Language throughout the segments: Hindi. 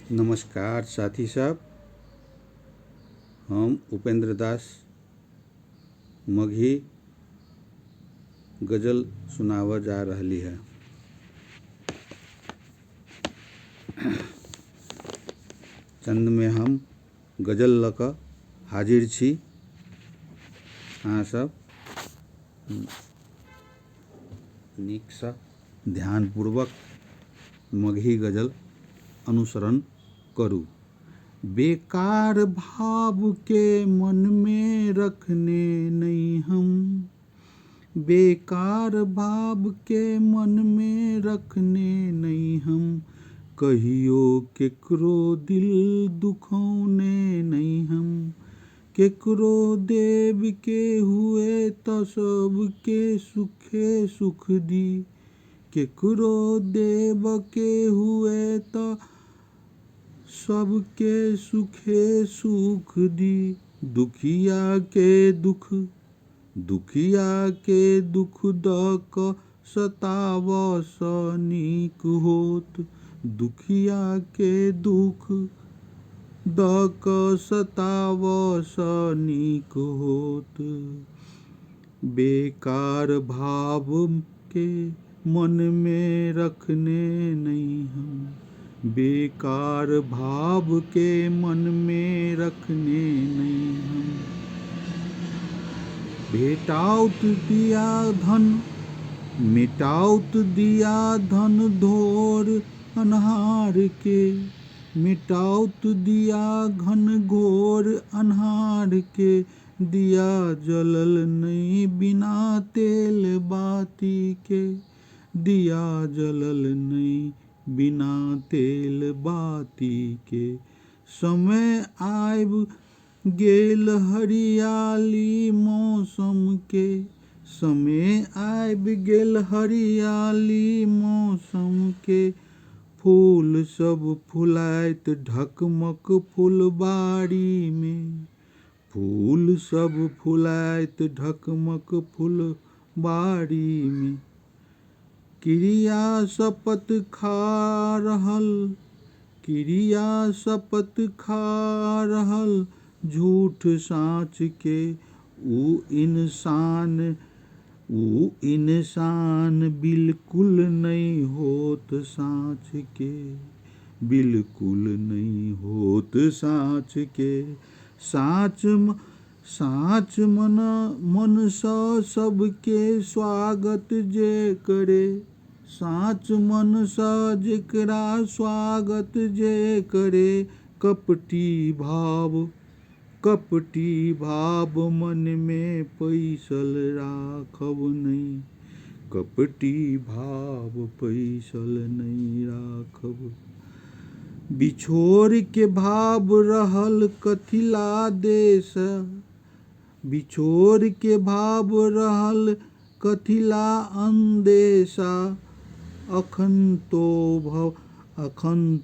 नमस्कार साथी साहब, हम उपेंद्र दास मघी गजल सुनाव जा रही है। चंद में हम गजल लक हाजिर छी। अहाँ सब नीक सँ ध्यानपूर्वक मघी गजल अनुसरण करू। बेकार भाव के मन में रखने नहीं हम, बेकार भाव के मन में रखने नहीं हम, कहियो केकरो दिल दुखौने नहीं हम। केकरो देव के हुए तो सबके सुखे सुख दी, केकरो देव के हुए तो सबके सुखे सुख दी। दुखिया के दुख दक सताव स नीक होत, दुखिया के दुख दक सताव स नीक होत। बेकार भाव के मन में रखने नहीं हम, बेकार भाव के मन में रखने नहीं हम। भेटाउत दिया धन मिटाउत दिया धन धोर अन्हार के, मिटाउत दिया घन घोर अन्हार के। दिया जलल नहीं बिना तेल बाती के, दिया जलल नहीं बिना तेल बाती के। समय आइब गेल हरियाली मौसम के, समय आइब गेल हरियाली मौसम के। फूल सब फुलाइत ढकमक फुलबाड़ी में, फूल सब फुलाइत ढकमक फुलबाड़ी में। क्रिया शपथ खा रहल, क्रिया शपथ खा रहल झूठ साँच के। ऊ इंसान बिल्कुल नहीं होत साँच के, बिल्कुल नहीं होत साँच के। साँच मन सा सबके स्वागत जे करे, साँच मन सा जेकरा स्वागत जे करे। कपटी भाव मन में पैसल राखब नहीं, कपटी भाव पैसल नहीं राखब। बिछोर के भाव रहल कथिला देश, बिछोर के भाव रहल कथिला अंदेशा। अखन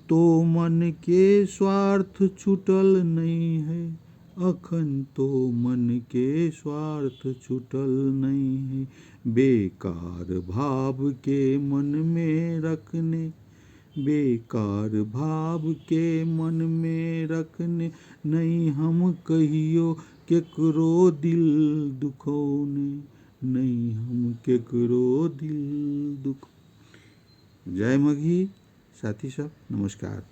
तो मन के स्वार्थ छूटल नहीं है, अखन तो मन के स्वार्थ छूटल नहीं है। बेकार भाव के मन में रखने, बेकार भाव के मन में रखने नहीं हम, कहियो केकरो दिल दुखौने नहीं हम, केकरो दिल दुख। जय मघी साथी सब, नमस्कार।